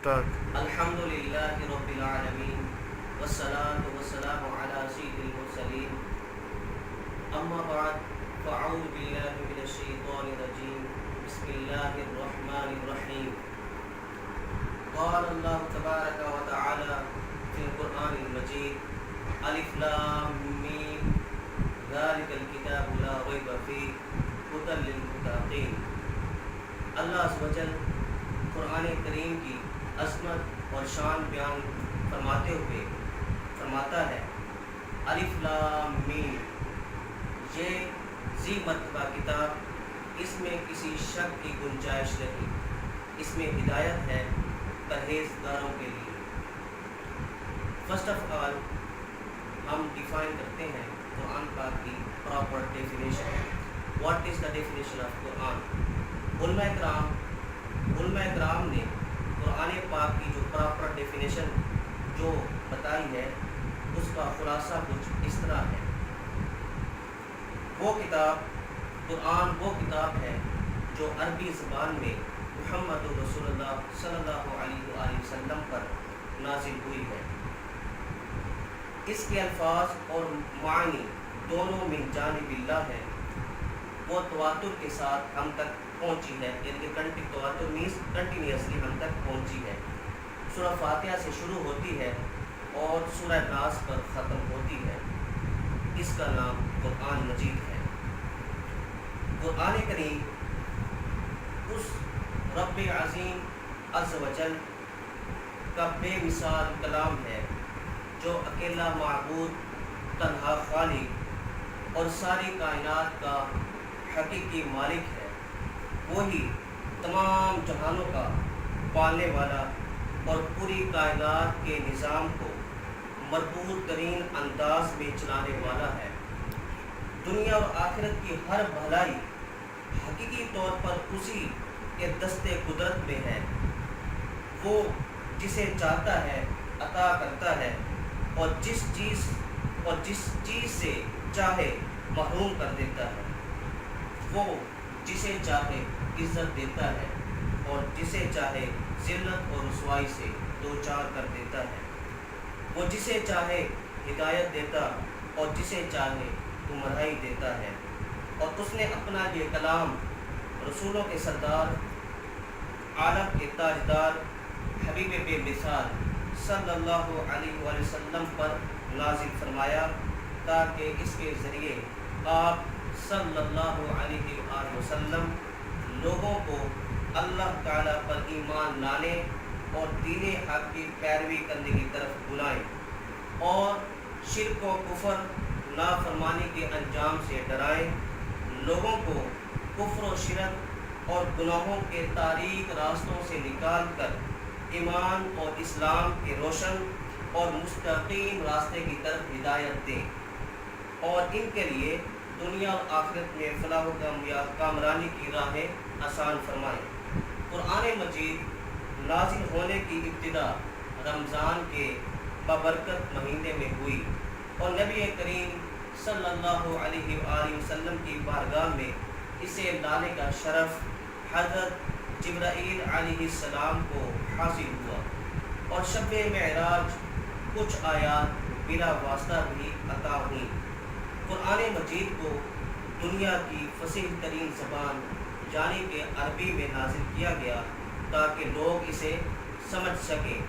Start. الحمد للہ رب العالمین والصلاة والسلام علی سید المرسلین اما بعد فاعوذ باللہ من الشیطان الرجیم بسم اللہ الرحمن الرحیم قال اللہ تبارک و تعالی فی القرآن المجید الف لام میم ذالک الکتاب لا ریب فیہ ھدی للمتقین. اللہ عز و جل قرآن کریم کی عظمت اور شان بیان فرماتے ہوئے فرماتا ہے الف لام میم، یہ ذی مرتبہ کتاب، اس میں کسی شک کی گنجائش نہیں، اس میں ہدایت ہے پرہیزگاروں کے لیے. فرسٹ آف آل ہم ڈیفائن کرتے ہیں قرآن پاک کی proper definition. What is the definition of Quran? علماء کرام نے قرآن پاک کی جو پراپر ڈیفینیشن جو بتائی ہے اس کا خلاصہ کچھ اس طرح ہے. وہ کتاب قرآن وہ کتاب ہے جو عربی زبان میں محمد رسول اللہ صلی اللہ علیہ وآلہ وسلم پر نازل ہوئی ہے. اس کے الفاظ اور معنی دونوں من جانب اللہ ہے. وہ تواتر کے ساتھ ہم تک پہنچی ہے، یعنی کہ تواتر مینس کنٹینیوسلی ہم تک پہنچی ہے. سورہ فاتحہ سے شروع ہوتی ہے اور سورہ ناس پر ختم ہوتی ہے. اس کا نام قرآن مجید ہے. قرآن کریم اس رب عظیم عز و جل کا بے مثال کلام ہے جو اکیلا معبود، تنہا خالق اور ساری کائنات کا حقیقی مالک ہے. وہی تمام جہانوں کا پالنے والا اور پوری کائنات کے نظام کو مربوط ترین انداز میں چلانے والا ہے. دنیا اور آخرت کی ہر بھلائی حقیقی طور پر اسی کے دست قدرت میں ہے. وہ جسے چاہتا ہے عطا کرتا ہے اور جس چیز سے چاہے محروم کر دیتا ہے. وہ جسے چاہے عزت دیتا ہے اور جسے چاہے ذلت اور رسوائی سے دوچار کر دیتا ہے. وہ جسے چاہے ہدایت دیتا اور جسے چاہے گمراہی دیتا ہے. اور اس نے اپنا یہ کلام رسولوں کے سردار، عالم کے تاجدار، حبیب بے مثال صلی اللہ علیہ وآلہ وسلم پر نازل فرمایا تاکہ اس کے ذریعے آپ صلی اللہ علیہ وآلہ وسلم لوگوں کو اللہ تعالیٰ پر ایمان لانے اور دین حق کی پیروی کرنے کی طرف بلائیں اور شرک و کفر، نافرمانی کے انجام سے ڈرائیں. لوگوں کو کفر و شرک اور گناہوں کے تاریک راستوں سے نکال کر ایمان اور اسلام کے روشن اور مستقیم راستے کی طرف ہدایت دیں اور ان کے لیے دنیا اور آخرت میں فلاح و کامرانی کی راہیں آسان فرمائیں. قرآن مجید نازل ہونے کی ابتدا رمضان کے بابرکت مہینے میں ہوئی اور نبی کریم صلی اللہ علیہ وآلہ وسلم کی بارگاہ میں اسے لانے کا شرف حضرت جبرائیل علیہ السلام کو حاصل ہوا اور شب معراج کچھ آیات بلا واسطہ بھی عطا ہوئیں. قرآن مجید کو دنیا کی فصیح ترین زبان یعنی کہ عربی میں نازل کیا گیا تاکہ لوگ اسے سمجھ سکیں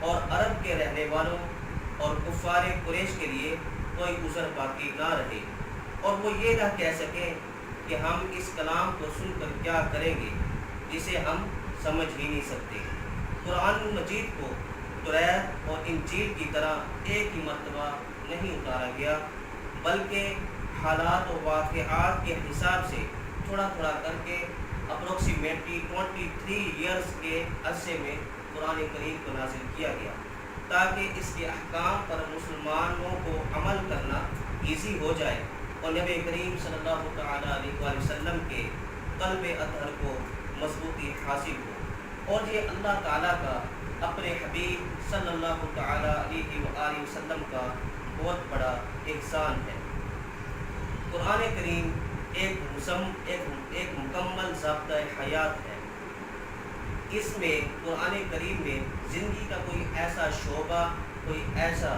اور عرب کے رہنے والوں اور کفار قریش کے لیے کوئی عذر باقی نہ رہے اور وہ یہ نہ کہہ سکیں کہ ہم اس کلام کو سن کر کیا کریں گے جسے ہم سمجھ ہی نہیں سکتے. قرآن مجید کو توریت اور انجیل کی طرح ایک ہی مرتبہ نہیں اتارا گیا بلکہ حالات و واقعات کے حساب سے تھوڑا تھوڑا کر کے اپروکسیمیٹلی 23 ایئرس کے عرصے میں قرآن کریم کو نازل کیا گیا تاکہ اس کے احکام پر مسلمانوں کو عمل کرنا ایزی ہو جائے اور نبی کریم صلی اللہ تعالیٰ علیہ وآلہ وسلم کے قلب اطہر کو مضبوطی حاصل ہو. اور یہ اللہ تعالیٰ کا اپنے حبیب صلی اللہ تعالیٰ علیہ وآلہ وسلم کا بہت بڑا احسان ہے. قرآن کریم ایک مکمل ضابطۂ حیات ہے. اس میں قرآن کریم میں زندگی کا کوئی ایسا شعبہ، کوئی ایسا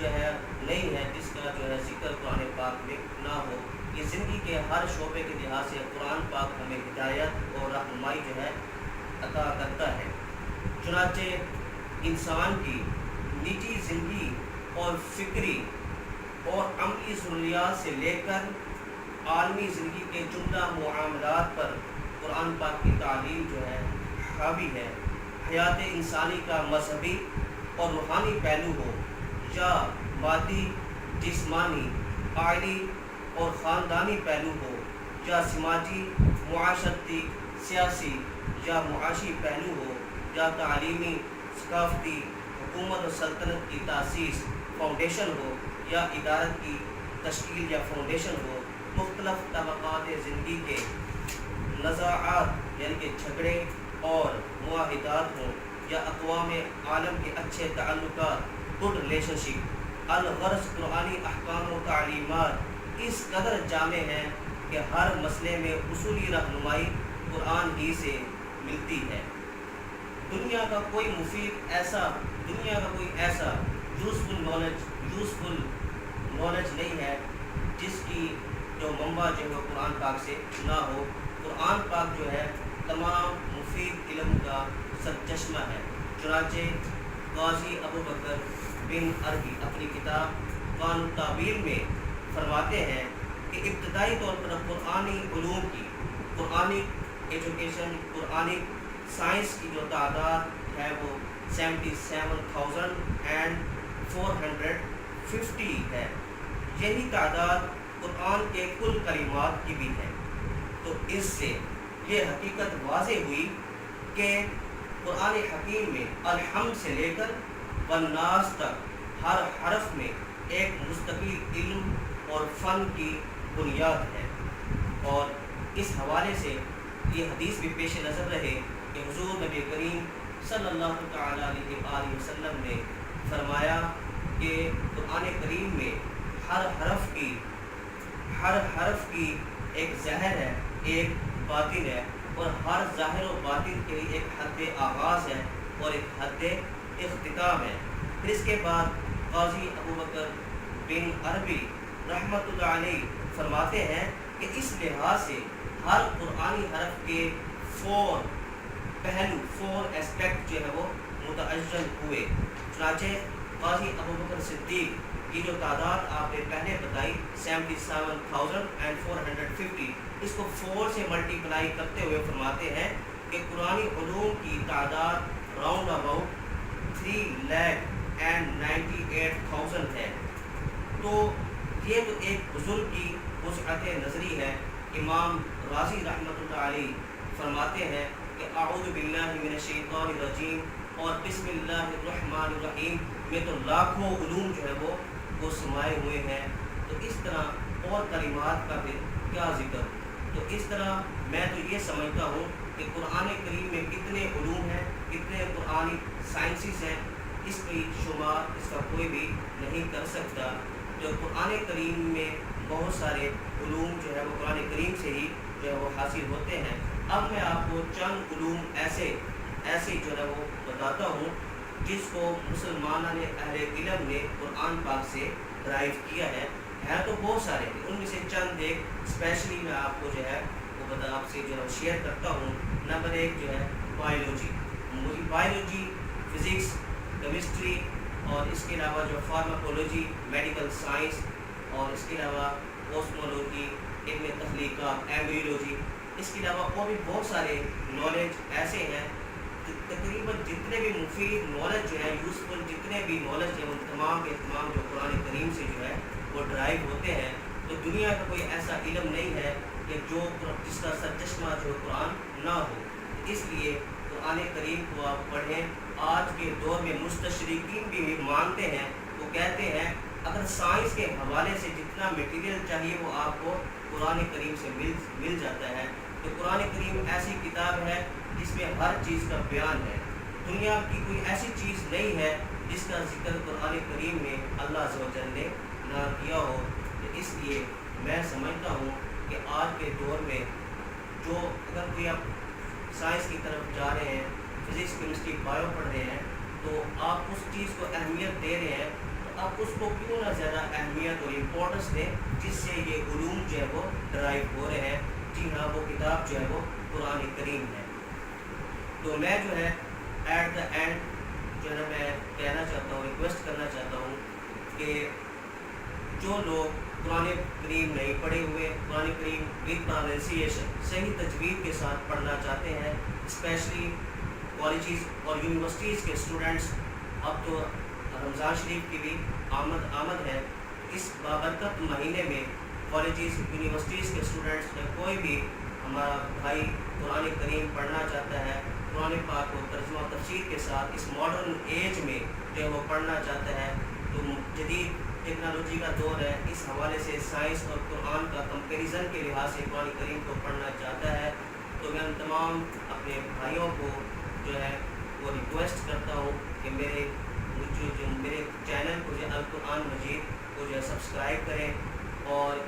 جو ہے نہیں ہے جس کا جو ہے ذکر قرآن پاک میں نہ ہو۔ یہ زندگی کے ہر شعبے کے لحاظ سے قرآن پاک ہمیں ہدایت اور رہنمائی جو ہے عطا کرتا ہے۔ چنانچہ انسان کی نجی زندگی اور فکری اور عملی ضروریات سے لے کر عالمی زندگی کے جملہ معاملات پر قرآن پاک کی تعلیم جو ہے حاوی ہے۔ حیات انسانی کا مذہبی اور روحانی پہلو ہو یا مادی، جسمانی، عائلی اور خاندانی پہلو ہو، یا سماجی، معاشرتی، سیاسی یا معاشی پہلو ہو، یا تعلیمی، ثقافتی، حکومت و سلطنت کی تاسیس، فاؤنڈیشن ہو، یا ادارت کی تشکیل یا فاؤنڈیشن ہو، مختلف طبقات زندگی کے نزاعات یعنی کہ جھگڑے اور معاہدات ہوں، یا اقوام عالم کے اچھے تعلقات، گڈ ریلیشن شپ، الغرض قرآنی احکام و تعلیمات اس قدر جامع ہیں کہ ہر مسئلے میں اصولی رہنمائی قرآن ہی سے ملتی ہے۔ دنیا کا کوئی ایسا یوزفل نالج نہیں ہے جس کی جو منبع جو ہے قرآن پاک سے نہ ہو۔ قرآن پاک جو ہے تمام مفید علم کا سرچشمہ ہے۔ چنانچہ قاضی ابو بکر بن عربی اپنی کتاب قانون تعبیر میں فرماتے ہیں کہ ابتدائی طور پر قرآنی علوم کی، قرآنی ایجوکیشن، قرآنی سائنس کی جو تعداد ہے وہ 77,450 ہے۔ یہی تعداد قرآن کے کل کلمات کی بھی ہے۔ تو اس سے یہ حقیقت واضح ہوئی کہ قرآن حکیم میں الحمد سے لے کر والناس تک ہر حرف میں ایک مستقل علم اور فن کی بنیاد ہے۔ اور اس حوالے سے یہ حدیث بھی پیش نظر رہے کہ حضور نبی کریم صلی اللہ تعالی علیہ وآلہ وسلم نے فرمایا کہ قرآن کریم میں ہر حرف کی ایک ظاہر ہے، ایک باطن ہے، اور ہر ظاہر و باطن کے لیے ایک حد آغاز ہے اور ایک حد اختتام ہے۔ پھر اس کے بعد قاضی ابو بکر بن عربی رحمۃ اللہ علیہ فرماتے ہیں کہ اس لحاظ سے ہر قرآنی حرف کے 4 پہلو، 4 اسپیکٹ جو ہے وہ متعین ہوئے۔ چنانچہ قاضی ابو بکر صدیق کی جو تعداد آپ نے پہلے بتائی 77,450، اس کو 4 سے ملٹیپلائی کرتے ہوئے فرماتے ہیں کہ قرآنی علوم کی تعداد راؤنڈ اباؤٹ 3,98,000 ہے۔ تو یہ تو ایک بزرگ کی وسعت نظری ہے۔ امام رازی رحمۃ اللہ علیہ فرماتے ہیں کہ اعوذ باللہ من الشیطان الرجیم اور بسم اللہ الرحمن الرحیم میں تو لاکھوں علوم جو ہے وہ سمائے ہوئے ہیں۔ تو اس طرح اور کلمات کا پھر کیا ذکر؟ تو اس طرح میں تو یہ سمجھتا ہوں کہ قرآن کریم میں کتنے علوم ہیں، کتنے قرآنی سائنسز ہیں، اس کی شمار اس کا کوئی بھی نہیں کر سکتا۔ جو قرآن کریم میں بہت سارے علوم جو ہے وہ قرآن کریم سے ہی جو ہے وہ حاصل ہوتے ہیں۔ اب میں آپ کو چند علوم ایسے جو ہے وہ بتاتا ہوں جس کو مسلمانوں نے، اہل علم نے قرآن پاک سے ڈرائیو کیا ہے تو بہت سارے ہیں، ان میں سے چند ایک اسپیشلی میں آپ کو جو ہے وہ آپ سے جو ہے شیئر کرتا ہوں۔ نمبر 1 جو ہے بایولوجی، فزکس، کیمسٹری، اور اس کے علاوہ جو فارماکولوجی، میڈیکل سائنس، اور اس کے علاوہ کوسمولوجی، علم تخلیقات، ایمبریولوجی، اس کے علاوہ اور بھی بہت سارے نالج ایسے ہیں۔ تقریباً جتنے بھی مفید نالج جو ہے، یوزفل جتنے بھی نالج ہیں، ان تمام کے تمام جو قرآن کریم سے جو ہے وہ ڈرائیو ہوتے ہیں۔ تو دنیا کا کوئی ایسا علم نہیں ہے کہ جس کا سرچشمہ جو قرآن نہ ہو۔ اس لیے قرآن کریم کو آپ پڑھیں۔ آج کے دور میں مستشرقین بھی مانتے ہیں، وہ کہتے ہیں اگر سائنس کے حوالے سے جتنا میٹیریل چاہیے وہ آپ کو قرآن کریم سے مل جاتا ہے۔ تو قرآن کریم ایسی کتاب ہے جس میں ہر چیز کا بیان ہے۔ دنیا کی کوئی ایسی چیز نہیں ہے جس کا ذکر قرآن کریم میں اللہ عز و جل نے نہ کیا ہو۔ تو اس لیے میں سمجھتا ہوں کہ آج کے دور میں جو اگر کوئی آپ سائنس کی طرف جا رہے ہیں فزکس کیمسٹری بایو پڑھ رہے ہیں تو آپ اس چیز کو اہمیت دے رہے ہیں تو آپ اس کو کیوں نہ زیادہ اہمیت اور امپورٹنس دیں جس سے یہ علوم جو ہے وہ ڈرائیو ہو رہے ہیں. جی ہاں وہ کتاب جو ہے وہ قرآن کریم ہے. تو میں جو ہے ایٹ دا اینڈ جو ہے نا میں کہنا چاہتا ہوں, ریکویسٹ کرنا چاہتا ہوں کہ جو لوگ قرآن کریم نہیں پڑھے ہوئے, قرآن کریم ود پروننسیشن صحیح تجوید کے ساتھ پڑھنا چاہتے ہیں, اسپیشلی کالجز اور یونیورسٹیز کے اسٹوڈنٹس. اب تو رمضان شریف کی بھی آمد ہے. اس بابرکت مہینے میں کالجز یونیورسٹیز کے اسٹوڈنٹس میں کوئی بھی ہمارا بھائی قرآن کریم پڑھنا چاہتا ہے, قرآن پاک کو ترجمہ تفسیر کے ساتھ اس ماڈرن ایج میں جو ہے وہ پڑھنا چاہتا ہے, تو جدید ٹیکنالوجی کا دور ہے, اس حوالے سے سائنس اور قرآن کا کمپیریزن کے لحاظ سے قرآن کریم کو پڑھنا چاہتا ہے, تو میں ان تمام اپنے بھائیوں کو جو ہے وہ ریکویسٹ کرتا ہوں کہ میرے چینل کو جو القرآن مجید کو جو ہے سبسکرائب کریں, اور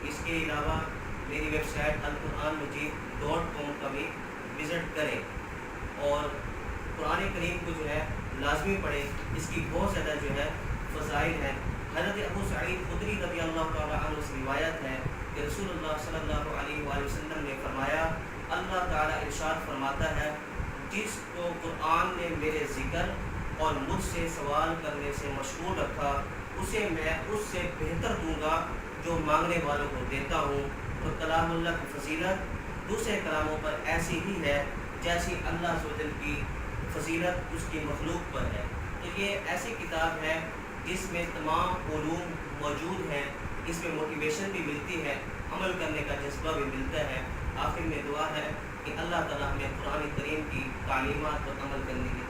اس کے علاوہ میری ویب سائٹ القرآنمجید.com کا بھی وزٹ کریں, اور قرآن کریم کو جو ہے لازمی پڑھیں. اس کی بہت زیادہ جو ہے فضائل ہیں. حضرت ابو سعید خدری رضی اللہ تعالیٰ عنہ سے روایت ہے کہ رسول اللہ صلی اللہ علیہ وآلہ وسلم نے فرمایا, اللہ تعالیٰ ارشاد فرماتا ہے, جس کو قرآن نے میرے ذکر اور مجھ سے سوال کرنے سے مشغول رکھا اسے میں اس سے بہتر دوں گا جو مانگنے والوں کو دیتا ہوں. تو کلام اللہ کی فضیلت دوسرے کلاموں پر ایسی ہی ہے جیسی اللہ عز و جل کی فضیلت اس کی مخلوق پر ہے. تو یہ ایسی کتاب ہے جس میں تمام علوم موجود ہیں, اس میں موٹیویشن بھی ملتی ہے, عمل کرنے کا جذبہ بھی ملتا ہے. آخر میں دعا ہے کہ اللہ تعالیٰ ہمیں قرآن کریم کی تعلیمات پر عمل کرنے کی